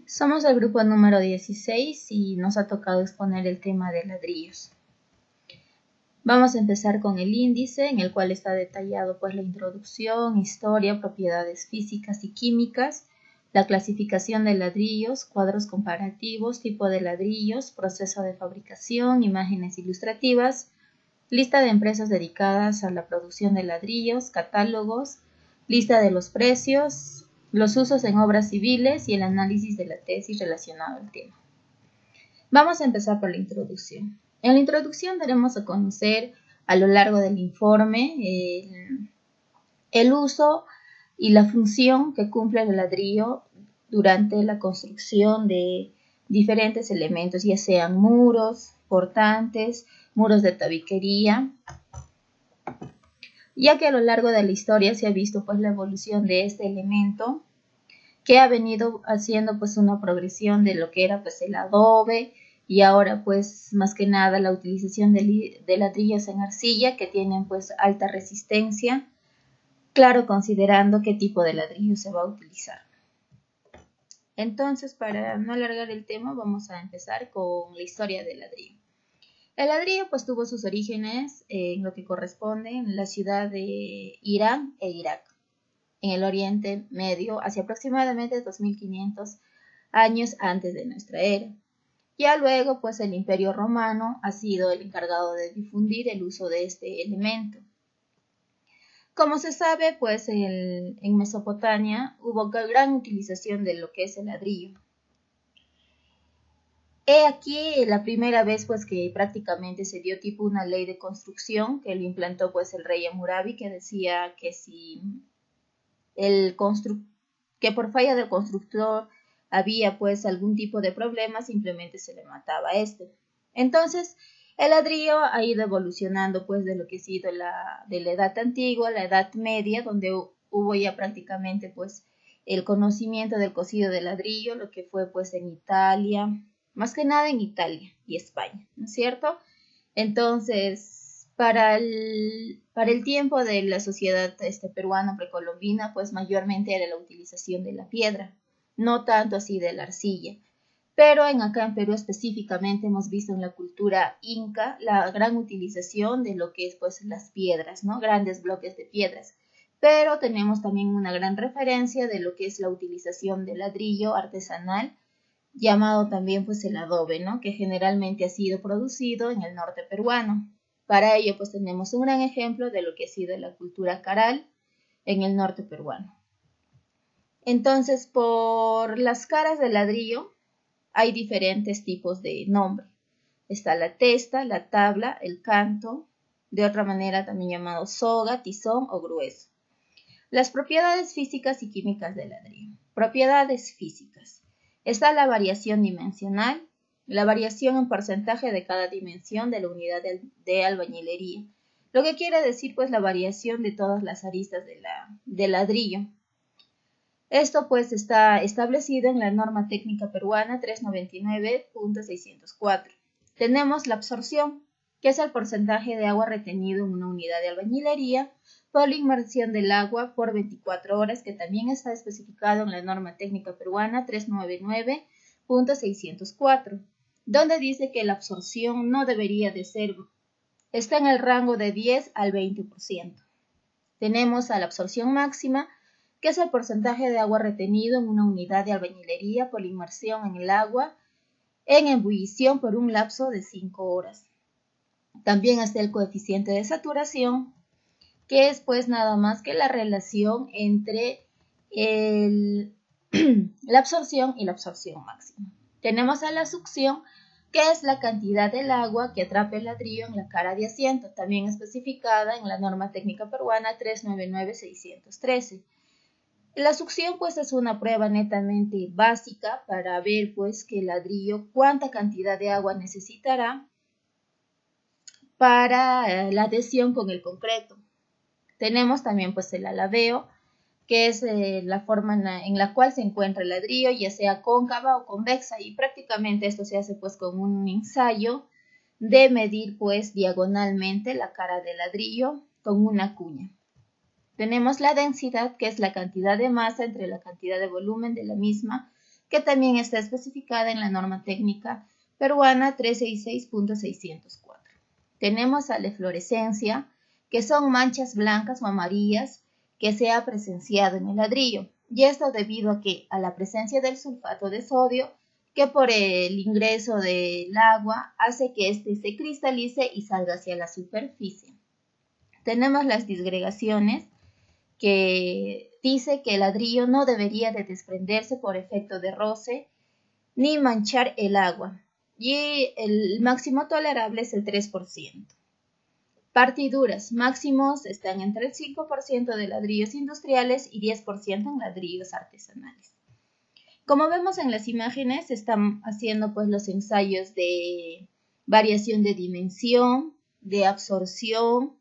Somos el grupo número 16 y nos ha tocado exponer el tema de ladrillos. Vamos a empezar con el índice, en el cual está detallado pues la introducción, historia, propiedades físicas y químicas, la clasificación de ladrillos, cuadros comparativos, tipo de ladrillos, proceso de fabricación, imágenes ilustrativas, lista de empresas dedicadas a la producción de ladrillos, catálogos, lista de los precios, los usos en obras civiles y el análisis de la tesis relacionado al tema. Vamos a empezar por la introducción. En la introducción daremos a conocer a lo largo del informe el uso y la función que cumple el ladrillo durante la construcción de diferentes elementos, ya sean muros, portantes, muros de tabiquería, ya que a lo largo de la historia se ha visto pues la evolución de este elemento que ha venido haciendo pues una progresión de lo que era pues el adobe y ahora pues más que nada la utilización de ladrillos en arcilla que tienen pues alta resistencia, claro considerando qué tipo de ladrillo se va a utilizar. Entonces, para no alargar el tema, vamos a empezar con la historia del ladrillo. El ladrillo pues tuvo sus orígenes en lo que corresponde en la ciudad de Irán e Irak, en el Oriente Medio, hacia aproximadamente 2500 años antes de nuestra era. Ya luego pues el Imperio Romano ha sido el encargado de difundir el uso de este elemento. Como se sabe, pues en Mesopotamia hubo gran utilización de lo que es el ladrillo. He aquí la primera vez pues que prácticamente se dio tipo una ley de construcción que lo implantó pues el rey Hammurabi, que decía que si que por falla del constructor había pues algún tipo de problema, simplemente se le mataba a este. Entonces, el ladrillo ha ido evolucionando pues de lo que ha sido de la edad antigua, la edad media, donde hubo ya prácticamente pues el conocimiento del cocido de ladrillo, lo que fue pues en Italia, más que nada en Italia y España, ¿no es cierto? Entonces, para el tiempo de la sociedad peruana precolombina, pues mayormente era la utilización de la piedra, no tanto así de la arcilla. Pero acá en Perú específicamente hemos visto en la cultura inca la gran utilización de lo que es pues las piedras, ¿no? Grandes bloques de piedras. Pero tenemos también una gran referencia de lo que es la utilización del ladrillo artesanal, llamado también pues el adobe, ¿no? Que generalmente ha sido producido en el norte peruano. Para ello pues tenemos un gran ejemplo de lo que ha sido la cultura caral en el norte peruano. Entonces, por las caras del ladrillo hay diferentes tipos de nombre. Está la testa, la tabla, el canto, de otra manera también llamado soga, tizón o grueso. Las propiedades físicas y químicas del ladrillo. Propiedades físicas. Está la variación dimensional, la variación en porcentaje de cada dimensión de la unidad de albañilería. Lo que quiere decir pues la variación de todas las aristas del ladrillo. Esto pues está establecido en la norma técnica peruana 399.604. Tenemos la absorción, que es el porcentaje de agua retenido en una unidad de albañilería por la inmersión del agua por 24 horas, que también está especificado en la norma técnica peruana 399.604, donde dice que la absorción no debería de ser, está en el rango de 10 al 20%. Tenemos a la absorción máxima, que es el porcentaje de agua retenido en una unidad de albañilería por la inmersión en el agua en ebullición por un lapso de 5 horas. También está el coeficiente de saturación, que es pues nada más que la relación entre la absorción y la absorción máxima. Tenemos a la succión, que es la cantidad del agua que atrapa el ladrillo en la cara de asiento, también especificada en la norma técnica peruana 399.613. La succión pues es una prueba netamente básica para ver pues que el ladrillo cuánta cantidad de agua necesitará para la adhesión con el concreto. Tenemos también pues el alabeo, que es la forma en la cual se encuentra el ladrillo, ya sea cóncava o convexa, y prácticamente esto se hace pues con un ensayo de medir pues diagonalmente la cara del ladrillo con una cuña. Tenemos la densidad, que es la cantidad de masa entre la cantidad de volumen de la misma, que también está especificada en la norma técnica peruana 366.604. Tenemos a la eflorescencia, que son manchas blancas o amarillas que se ha presenciado en el ladrillo, y esto debido a la presencia del sulfato de sodio, que por el ingreso del agua hace que éste se cristalice y salga hacia la superficie. Tenemos las disgregaciones, que dice que el ladrillo no debería de desprenderse por efecto de roce ni manchar el agua, y el máximo tolerable es el 3%. Partiduras máximos están entre el 5% de ladrillos industriales y 10% en ladrillos artesanales. Como vemos en las imágenes, están haciendo pues los ensayos de variación de dimensión, de absorción,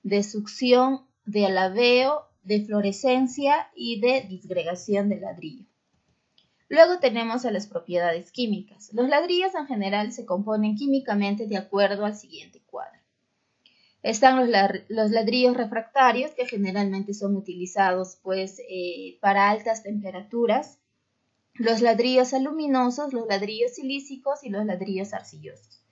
de succión, de alabeo, de fluorescencia y de disgregación del ladrillo. Luego tenemos a las propiedades químicas. Los ladrillos en general se componen químicamente de acuerdo al siguiente cuadro. Están los ladrillos refractarios, que generalmente son utilizados pues, para altas temperaturas, los ladrillos aluminosos, los ladrillos silícicos y los ladrillos arcillosos.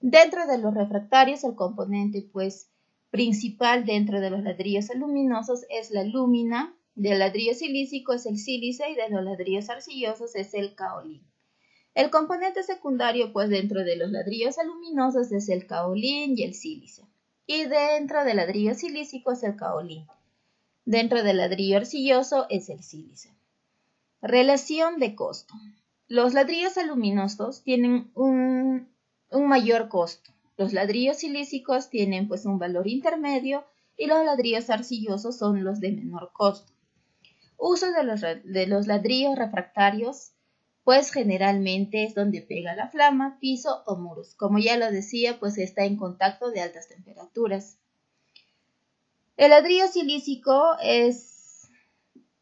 Dentro de los refractarios, el componente pues, principal dentro de los ladrillos aluminosos es la lúmina, del ladrillo silícico es el sílice y de los ladrillos arcillosos es el caolín. El componente secundario pues, dentro de los ladrillos aluminosos es el caolín y el sílice. Y dentro del ladrillo silícico es el caolín. Dentro del ladrillo arcilloso es el sílice. Relación de costo. Los ladrillos aluminosos tienen un mayor costo. Los ladrillos silícicos tienen pues un valor intermedio y los ladrillos arcillosos son los de menor costo. Uso de los ladrillos refractarios, pues generalmente es donde pega la flama, piso o muros. Como ya lo decía, pues está en contacto de altas temperaturas. El ladrillo silícico es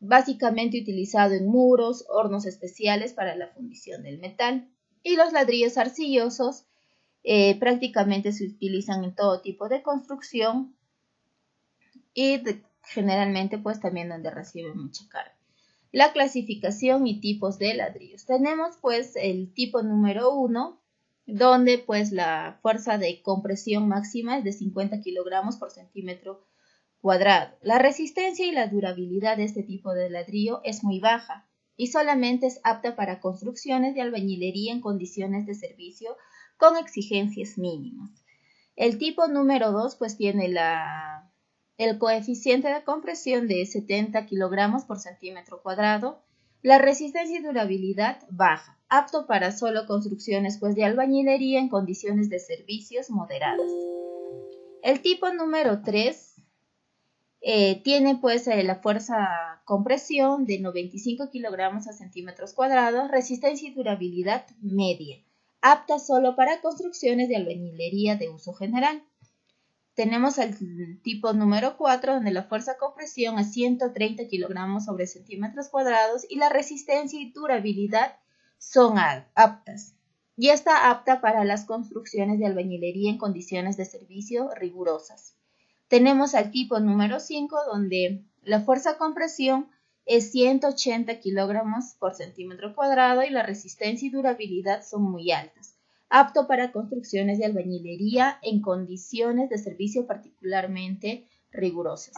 básicamente utilizado en muros, hornos especiales para la fundición del metal. Y los ladrillos arcillosos prácticamente se utilizan en todo tipo de construcción y generalmente pues también donde reciben mucha carga. La clasificación y tipos de ladrillos. Tenemos pues el tipo número 1, donde pues la fuerza de compresión máxima es de 50 kilogramos por centímetro cuadrado. La resistencia y la durabilidad de este tipo de ladrillo es muy baja y solamente es apta para construcciones de albañilería en condiciones de servicio con exigencias mínimas. El tipo número 2 pues tiene el coeficiente de compresión de 70 kilogramos por centímetro cuadrado, la resistencia y durabilidad baja, apto para solo construcciones pues, de albañilería en condiciones de servicios moderadas. El tipo número 3 tiene pues la fuerza compresión de 95 kilogramos a centímetros cuadrados, resistencia y durabilidad media, apta solo para construcciones de albañilería de uso general. Tenemos el tipo número 4, donde la fuerza compresión es 130 kilogramos sobre centímetros cuadrados y la resistencia y durabilidad son aptas. Y está apta para las construcciones de albañilería en condiciones de servicio rigurosas. Tenemos al tipo número 5, donde la fuerza compresión es 180 kilogramos por centímetro cuadrado y la resistencia y durabilidad son muy altas, apto para construcciones de albañilería en condiciones de servicio particularmente rigurosas.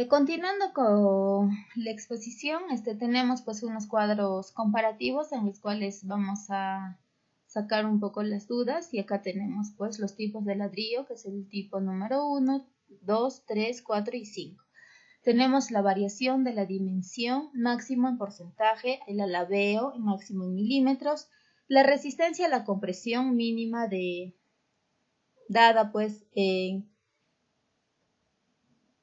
Continuando con la exposición, tenemos pues unos cuadros comparativos en los cuales vamos a sacar un poco las dudas, y acá tenemos pues los tipos de ladrillo, que es el tipo número 1, 2, 3, 4 y 5. Tenemos la variación de la dimensión, máximo en porcentaje, el alabeo, máximo en milímetros, la resistencia a la compresión mínima dada pues en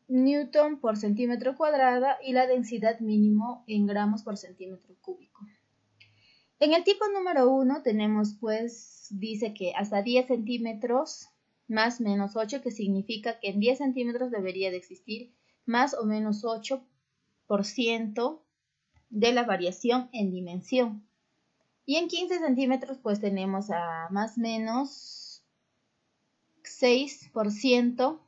newton por centímetro cuadrado y la densidad mínimo en gramos por centímetro cúbico. En el tipo número 1 tenemos pues, dice que hasta 10 centímetros más menos 8, que significa que en 10 centímetros debería de existir más o menos 8% de la variación en dimensión. Y en 15 centímetros pues tenemos a más o menos 6%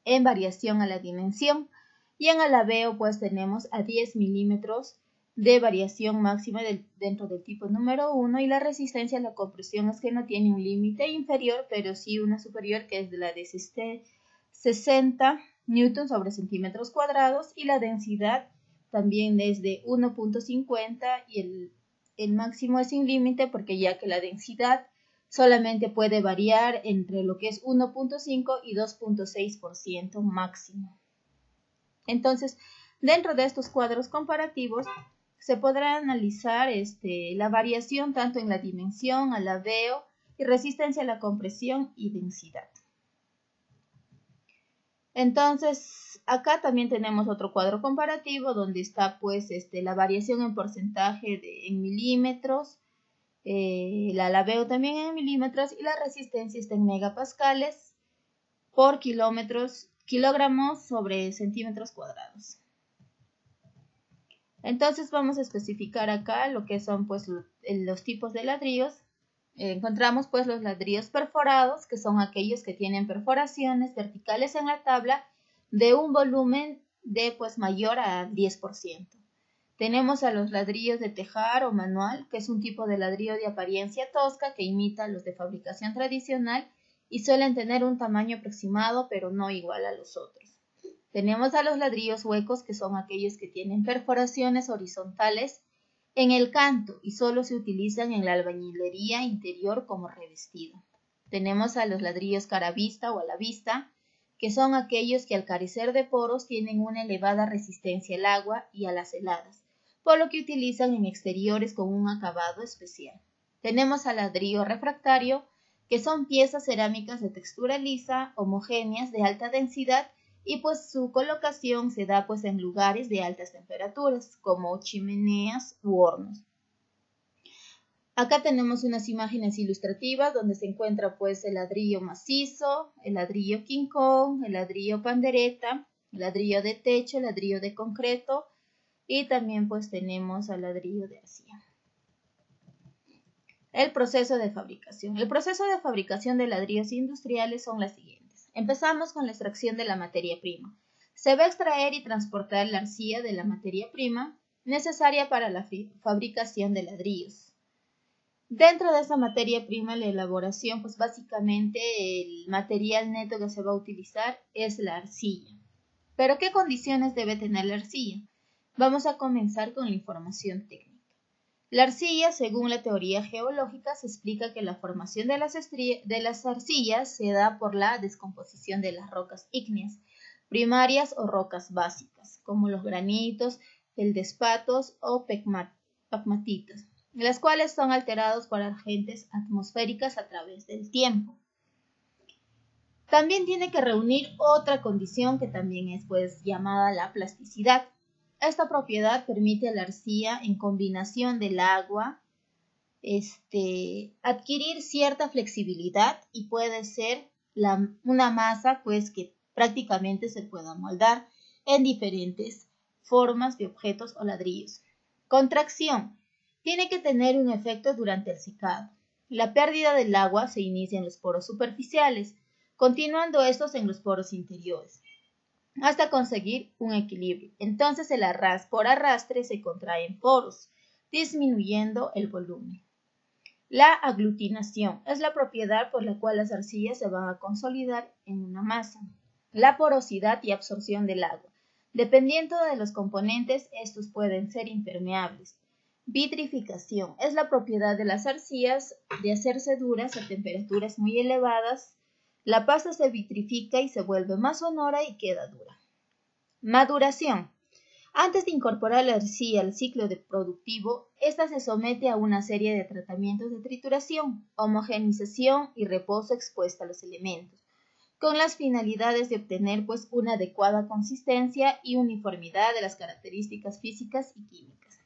en variación a la dimensión. Y en alabeo pues tenemos a 10 milímetros de variación máxima dentro del tipo número 1 y la resistencia a la compresión es que no tiene un límite inferior, pero sí una superior que es de la de 60 newtons sobre centímetros cuadrados y la densidad también es de 1.50 y el máximo es sin límite porque ya que la densidad solamente puede variar entre lo que es 1.5 y 2.6% máximo. Entonces, dentro de estos cuadros comparativos se podrá analizar la variación tanto en la dimensión, alabeo y resistencia a la compresión y densidad. Entonces, acá también tenemos otro cuadro comparativo donde está pues la variación en porcentaje en milímetros, el alabeo también en milímetros y la resistencia está en megapascales por kilogramos sobre centímetros cuadrados. Entonces vamos a especificar acá lo que son pues los tipos de ladrillos. Encontramos pues los ladrillos perforados, que son aquellos que tienen perforaciones verticales en la tabla de un volumen de pues mayor al 10%. Tenemos a los ladrillos de tejar o manual, que es un tipo de ladrillo de apariencia tosca que imita los de fabricación tradicional y suelen tener un tamaño aproximado pero no igual a los otros. Tenemos a los ladrillos huecos, que son aquellos que tienen perforaciones horizontales en el canto y solo se utilizan en la albañilería interior como revestido. Tenemos a los ladrillos cara a vista o a la vista, que son aquellos que al carecer de poros tienen una elevada resistencia al agua y a las heladas, por lo que utilizan en exteriores con un acabado especial. Tenemos al ladrillo refractario, que son piezas cerámicas de textura lisa, homogéneas, de alta densidad, y pues su colocación se da pues en lugares de altas temperaturas como chimeneas u hornos. Acá tenemos unas imágenes ilustrativas donde se encuentra pues el ladrillo macizo, el ladrillo King Kong, el ladrillo pandereta, el ladrillo de techo, el ladrillo de concreto y también pues tenemos al ladrillo de arcilla. El proceso de fabricación. El proceso de fabricación de ladrillos industriales son las siguientes. Empezamos con la extracción de la materia prima. Se va a extraer y transportar la arcilla de la materia prima necesaria para la fabricación de ladrillos. Dentro de esa materia prima, la elaboración, pues básicamente el material neto que se va a utilizar es la arcilla. ¿Pero qué condiciones debe tener la arcilla? Vamos a comenzar con la información técnica. La arcilla, según la teoría geológica, se explica que la formación de las arcillas se da por la descomposición de las rocas ígneas primarias o rocas básicas, como los granitos, feldespatos o pegmatitas, las cuales son alterados por agentes atmosféricas a través del tiempo. También tiene que reunir otra condición que también es pues llamada la plasticidad. Esta propiedad permite a la arcilla, en combinación del agua, adquirir cierta flexibilidad y puede ser una masa pues que prácticamente se pueda moldar en diferentes formas de objetos o ladrillos. Contracción. Tiene que tener un efecto durante el secado. La pérdida del agua se inicia en los poros superficiales, continuando estos en los poros interiores, hasta conseguir un equilibrio. Entonces por arrastre se contraen poros, disminuyendo el volumen. La aglutinación es la propiedad por la cual las arcillas se van a consolidar en una masa. La porosidad y absorción del agua. Dependiendo de los componentes, estos pueden ser impermeables. Vitrificación es la propiedad de las arcillas de hacerse duras a temperaturas muy elevadas. La pasta se vitrifica y se vuelve más sonora y queda dura. Maduración. Antes de incorporar la arcilla al ciclo productivo, ésta se somete a una serie de tratamientos de trituración, homogenización y reposo expuesta a los elementos, con las finalidades de obtener pues una adecuada consistencia y uniformidad de las características físicas y químicas.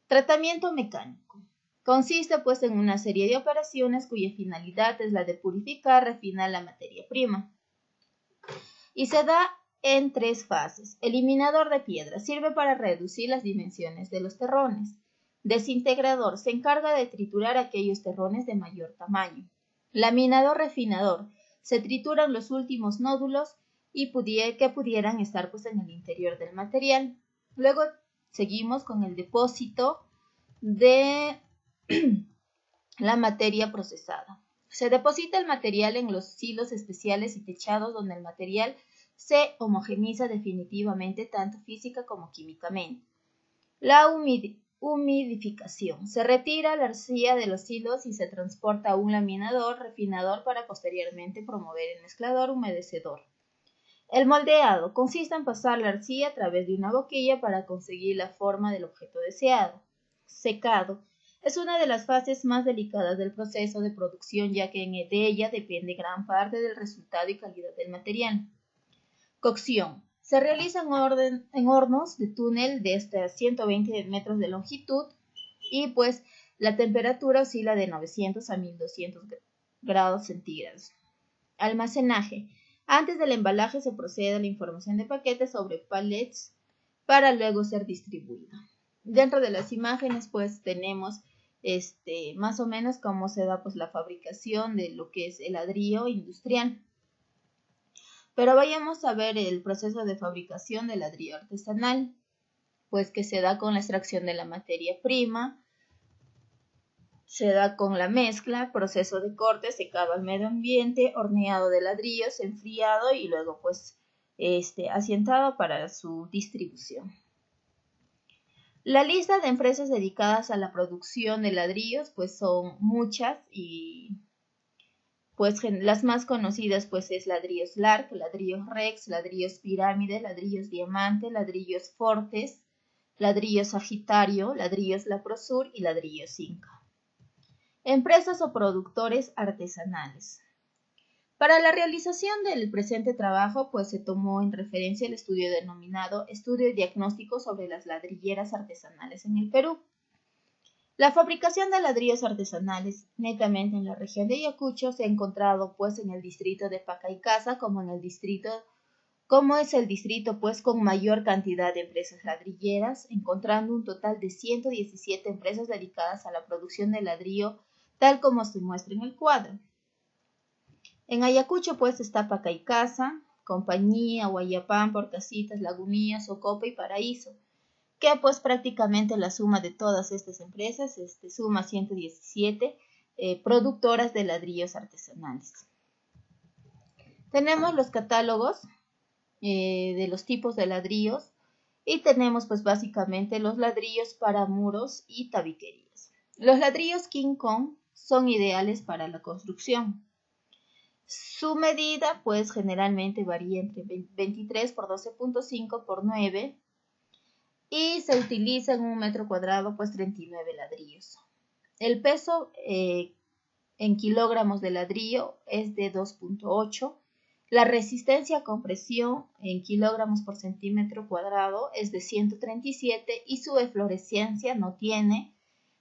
Tratamiento mecánico. Consiste pues en una serie de operaciones cuya finalidad es la de purificar, refinar la materia prima. Y se da en tres fases. Eliminador de piedra sirve para reducir las dimensiones de los terrones. Desintegrador se encarga de triturar aquellos terrones de mayor tamaño. Laminador refinador se trituran los últimos nódulos y que pudieran estar pues en el interior del material. Luego seguimos con el depósito de la materia procesada. Se deposita el material en los silos especiales y techados donde el material se homogeniza definitivamente tanto física como químicamente. La humidificación. Se retira la arcilla de los silos y se transporta a un laminador refinador para posteriormente promover el mezclador humedecedor. El moldeado consiste en pasar la arcilla a través de una boquilla para conseguir la forma del objeto deseado. Secado. Es una de las fases más delicadas del proceso de producción, ya que de ella depende gran parte del resultado y calidad del material. Cocción. Se realiza en hornos de túnel de hasta 120 metros de longitud y pues la temperatura oscila de 900 a 1200 grados centígrados. Almacenaje. Antes del embalaje se procede a la información de paquetes sobre pallets para luego ser distribuido. Dentro de las imágenes pues tenemos más o menos cómo se da pues la fabricación de lo que es el ladrillo industrial. Pero vayamos a ver el proceso de fabricación del ladrillo artesanal, pues que se da con la extracción de la materia prima, se da con la mezcla, proceso de corte, secado al medio ambiente, horneado de ladrillos, enfriado y luego pues asientado para su distribución. La lista de empresas dedicadas a la producción de ladrillos pues son muchas y pues las más conocidas pues es ladrillos Lark, ladrillos Rex, ladrillos Pirámide, ladrillos Diamante, ladrillos Fortes, ladrillos Sagitario, ladrillos La Prosur y ladrillos Inca. Empresas o productores artesanales. Para la realización del presente trabajo, pues se tomó en referencia el estudio denominado Estudio Diagnóstico sobre las ladrilleras artesanales en el Perú. La fabricación de ladrillos artesanales netamente en la región de Ayacucho se ha encontrado pues en el distrito de Pacaycasa como es el distrito pues con mayor cantidad de empresas ladrilleras, encontrando un total de 117 empresas dedicadas a la producción de ladrillo, tal como se muestra en el cuadro. En Ayacucho pues está Pacaycasa, Compañía, Guayapán, Porcasitas, Lagunillas, Socopa y Paraíso, que pues prácticamente la suma de todas estas empresas suma 117 productoras de ladrillos artesanales. Tenemos los catálogos de los tipos de ladrillos y tenemos pues básicamente los ladrillos para muros y tabiquerías. Los ladrillos King Kong son ideales para la construcción. Su medida pues generalmente varía entre 23 por 12.5 por 9 y se utiliza en un metro cuadrado pues 39 ladrillos. El peso en kilogramos de ladrillo es de 2.8. La resistencia a compresión en kilogramos por centímetro cuadrado es de 137 y su eflorescencia no tiene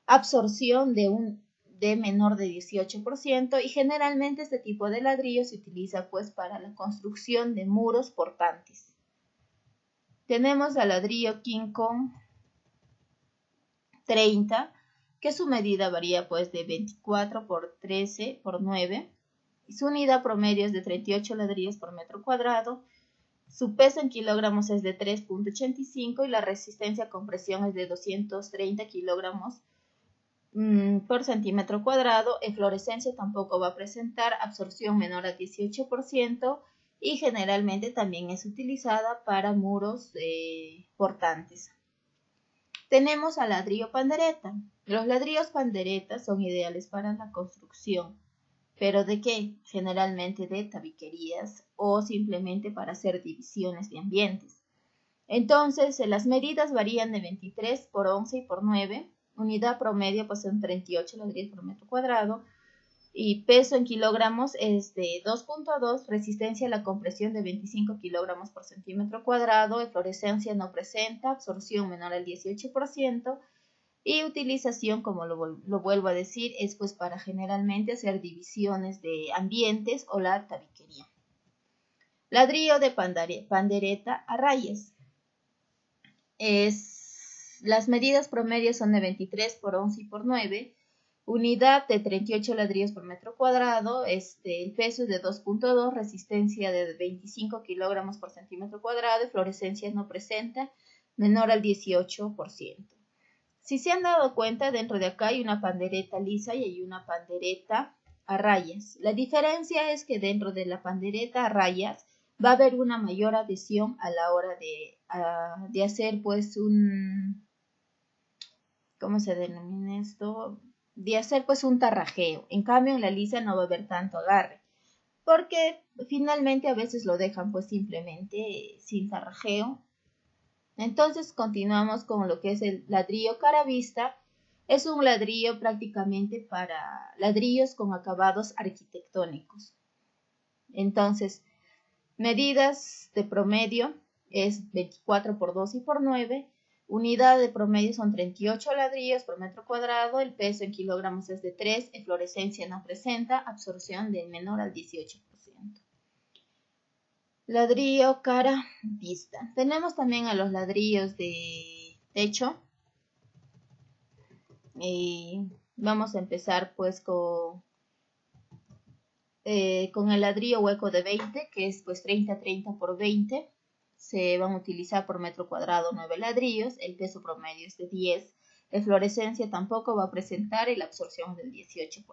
absorción de menor de 18% y generalmente este tipo de ladrillo se utiliza pues para la construcción de muros portantes. Tenemos al ladrillo King Kong 30, que su medida varía pues de 24 por 13 por 9. Y su unidad promedio es de 38 ladrillos por metro cuadrado. Su peso en kilogramos es de 3.85 y la resistencia a compresión es de 230 kilogramos por centímetro cuadrado. Eflorescencia tampoco va a presentar, absorción menor a 18%. Y generalmente también es utilizada para muros portantes. Tenemos al ladrillo pandereta. Los ladrillos pandereta son ideales para la construcción, pero ¿de qué? Generalmente de tabiquerías o simplemente para hacer divisiones de ambientes. Entonces, las medidas varían de 23 por 11 y por 9. Unidad promedio pues son 38 ladrillos por metro cuadrado. Y peso en kilogramos es de 2.2, resistencia a la compresión de 25 kilogramos por centímetro cuadrado, eflorescencia no presenta, absorción menor al 18% y utilización, como lo vuelvo a decir, es pues para generalmente hacer divisiones de ambientes o la tabiquería. Ladrillo de pandereta a rayas. Las medidas promedios son de 23 por 11 y por 9. Unidad de 38 ladrillos por metro cuadrado, el peso es de 2.2, resistencia de 25 kilogramos por centímetro cuadrado, eflorescencia no presenta, menor al 18%. Si se han dado cuenta, dentro de acá hay una pandereta lisa y hay una pandereta a rayas. La diferencia es que dentro de la pandereta a rayas va a haber una mayor adhesión a la hora de hacer pues ¿cómo se denomina esto? De hacer pues un tarrajeo. En cambio en la lisa no va a haber tanto agarre, porque finalmente a veces lo dejan pues simplemente sin tarrajeo. Entonces continuamos con lo que es el ladrillo caravista. Es un ladrillo prácticamente para ladrillos con acabados arquitectónicos. Entonces, medidas de promedio es 24 por 2 y por 9. Unidad de promedio son 38 ladrillos por metro cuadrado. El peso en kilogramos es de 3. Eflorescencia no presenta. Absorción de menor al 18%. Ladrillo cara vista. Tenemos también a los ladrillos de techo. Vamos a empezar pues con el ladrillo hueco de 20, que es pues 30 por 20. Se van a utilizar por metro cuadrado 9 ladrillos. El peso promedio es de 10. Eflorescencia tampoco va a presentar y la absorción del 18%.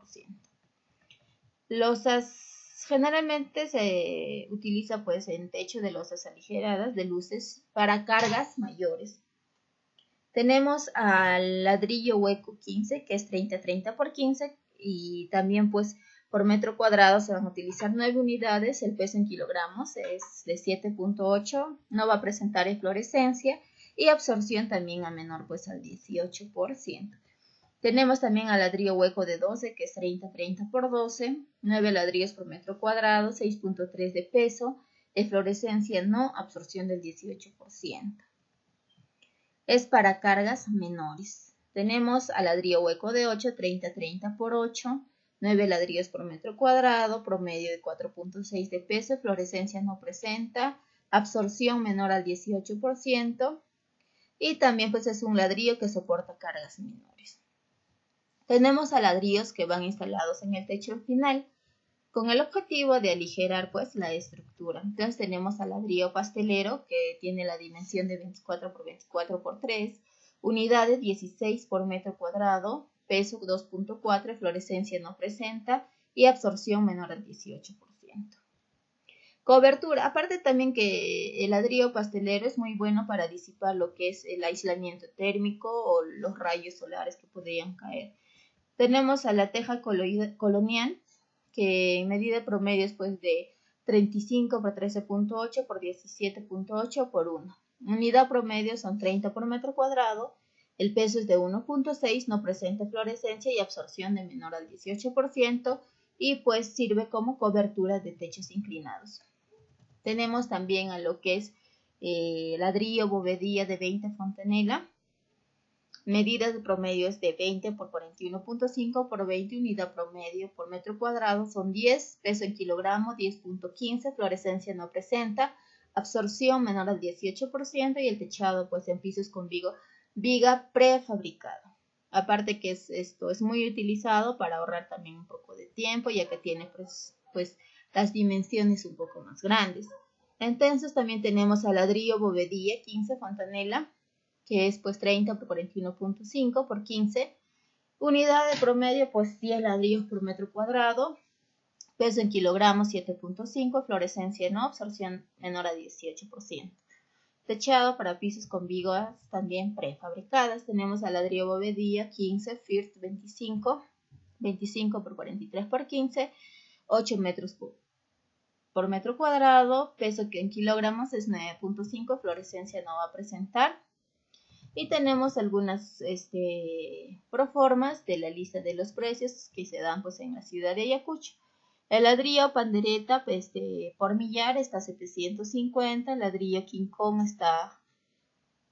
Losas. Generalmente se utiliza pues en techo de losas aligeradas de luces para cargas mayores. Tenemos al ladrillo hueco 15, que es 30 por 15, y también pues por metro cuadrado se van a utilizar 9 unidades. El peso en kilogramos es de 7.8, no va a presentar eflorescencia y absorción también a menor pues al 18%. Tenemos también al ladrillo hueco de 12, que es 30 por 12, 9 ladrillos por metro cuadrado, 6.3 de peso, eflorescencia no, absorción del 18%. Es para cargas menores. Tenemos al ladrillo hueco de 8, 30 por 8, 9 ladrillos por metro cuadrado, promedio de 4.6 de peso, eflorescencia no presenta, absorción menor al 18%, y también pues es un ladrillo que soporta cargas menores. Tenemos a ladrillos que van instalados en el techo final con el objetivo de aligerar pues la estructura. Entonces tenemos al ladrillo pastelero, que tiene la dimensión de 24 por 24 por 3, unidades 16 por metro cuadrado, peso 2.4, eflorescencia no presenta y absorción menor al 18%. Cobertura, aparte también que el ladrillo pastelero es muy bueno para disipar lo que es el aislamiento térmico o los rayos solares que podrían caer. Tenemos a la teja colonial, que en medida promedio es pues de 35 por 13.8 por 17.8 por 1. Unidad promedio son 30 por metro cuadrado. El peso es de 1.6, no presenta eflorescencia y absorción de menor al 18% y pues sirve como cobertura de techos inclinados. Tenemos también a lo que es ladrillo bovedilla de 20 fontanela. Medidas de promedio es de 20 por 41.5 por 20, unidad promedio por metro cuadrado son 10, peso en kilogramo 10.15, fluorescencia no presenta, absorción menor al 18% y el techado pues en pisos con viga prefabricado. Aparte que esto es muy utilizado para ahorrar también un poco de tiempo, ya que tiene pues las dimensiones un poco más grandes. Entonces también tenemos al ladrillo bovedilla 15 fontanela, que es pues 30 por 41.5 por 15. Unidad de promedio pues 10 ladrillos por metro cuadrado. Peso en kilogramos 7.5. Fluorescencia no, absorción menor a 18%. Techado para pisos con vigas también prefabricadas. Tenemos al ladrillo bovedilla 15, First 25 por 43 por 15. 8 metros por metro cuadrado. Peso que en kilogramos es 9.5. Fluorescencia no va a presentar. Y tenemos algunas proformas de la lista de los precios que se dan pues en la ciudad de Ayacucho. El ladrillo pandereta por millar está a 750, el ladrillo King Kong está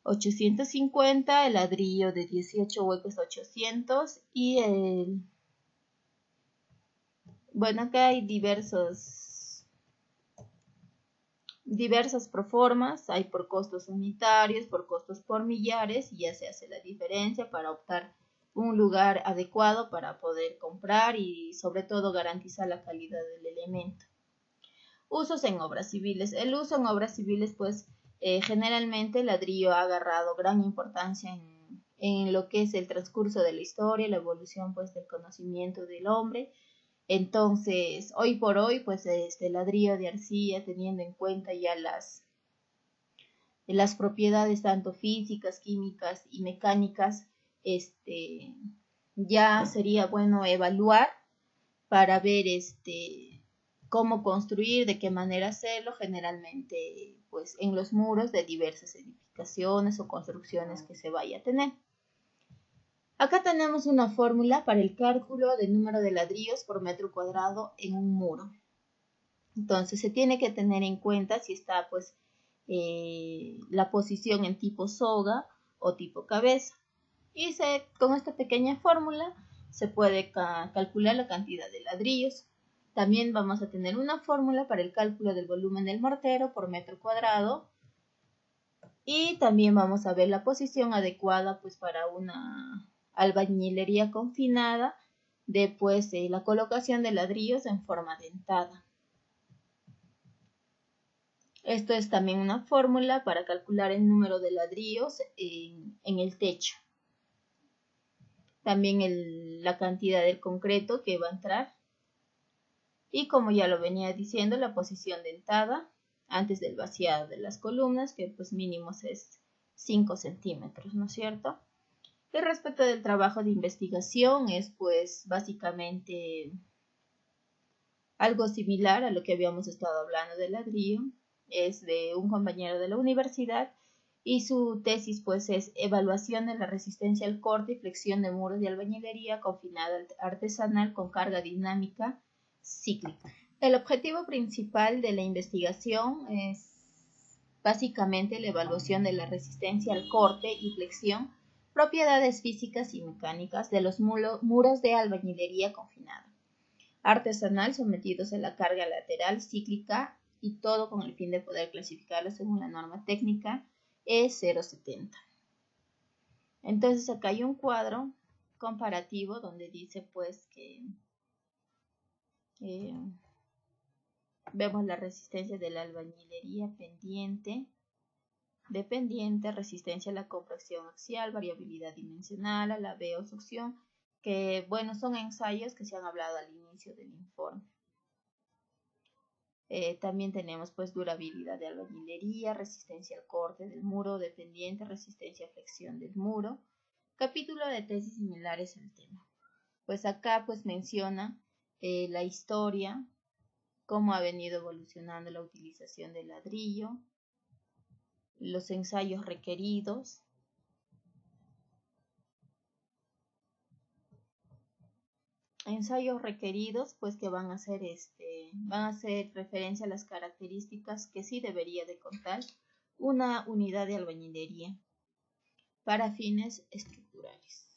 850, el ladrillo de 18 huecos 800 y bueno, acá hay diversas proformas, hay por costos unitarios, por costos por millares, y ya se hace la diferencia para optar un lugar adecuado para poder comprar y sobre todo garantizar la calidad del elemento. Usos en obras civiles. El uso en obras civiles pues Generalmente el ladrillo ha agarrado gran importancia en lo que es el transcurso de la historia, la evolución pues del conocimiento del hombre. Entonces, hoy por hoy, pues este ladrillo de arcilla, teniendo en cuenta ya las propiedades tanto físicas, químicas y mecánicas, ya sería bueno evaluar para ver cómo construir, de qué manera hacerlo, generalmente pues en los muros de diversas edificaciones o construcciones que se vaya a tener. Acá tenemos una fórmula para el cálculo del número de ladrillos por metro cuadrado en un muro. Entonces se tiene que tener en cuenta si está pues la posición en tipo soga o tipo cabeza. Y con esta pequeña fórmula se puede calcular la cantidad de ladrillos. También vamos a tener una fórmula para el cálculo del volumen del mortero por metro cuadrado. Y también vamos a ver la posición adecuada pues para una albañilería confinada de la colocación de ladrillos en forma dentada. Esto es también una fórmula para calcular el número de ladrillos en el techo. También la cantidad del concreto que va a entrar. Y como ya lo venía diciendo, la posición dentada antes del vaciado de las columnas, que pues mínimo es 5 centímetros, ¿no es cierto? Y respecto del trabajo de investigación es pues básicamente algo similar a lo que habíamos estado hablando del ladrillo. Es de un compañero de la universidad y su tesis pues es evaluación de la resistencia al corte y flexión de muros de albañilería confinada artesanal con carga dinámica cíclica. El objetivo principal de la investigación es básicamente la evaluación de la resistencia al corte y flexión, propiedades físicas y mecánicas de los muros de albañilería confinada artesanal sometidos a la carga lateral cíclica y todo con el fin de poder clasificarlo según la norma técnica E070. Entonces acá hay un cuadro comparativo donde dice pues que vemos la resistencia de la albañilería dependiente, resistencia a la compresión axial, variabilidad dimensional, a la B-succión, que bueno, son ensayos que se han hablado al inicio del informe. También tenemos pues durabilidad de albañilería, resistencia al corte del muro dependiente, resistencia a flexión del muro. Capítulo de tesis similares al tema. Pues acá pues menciona la historia, cómo ha venido evolucionando la utilización del ladrillo, los ensayos requeridos, pues que van a hacer referencia a las características que sí debería de contar una unidad de albañilería para fines estructurales.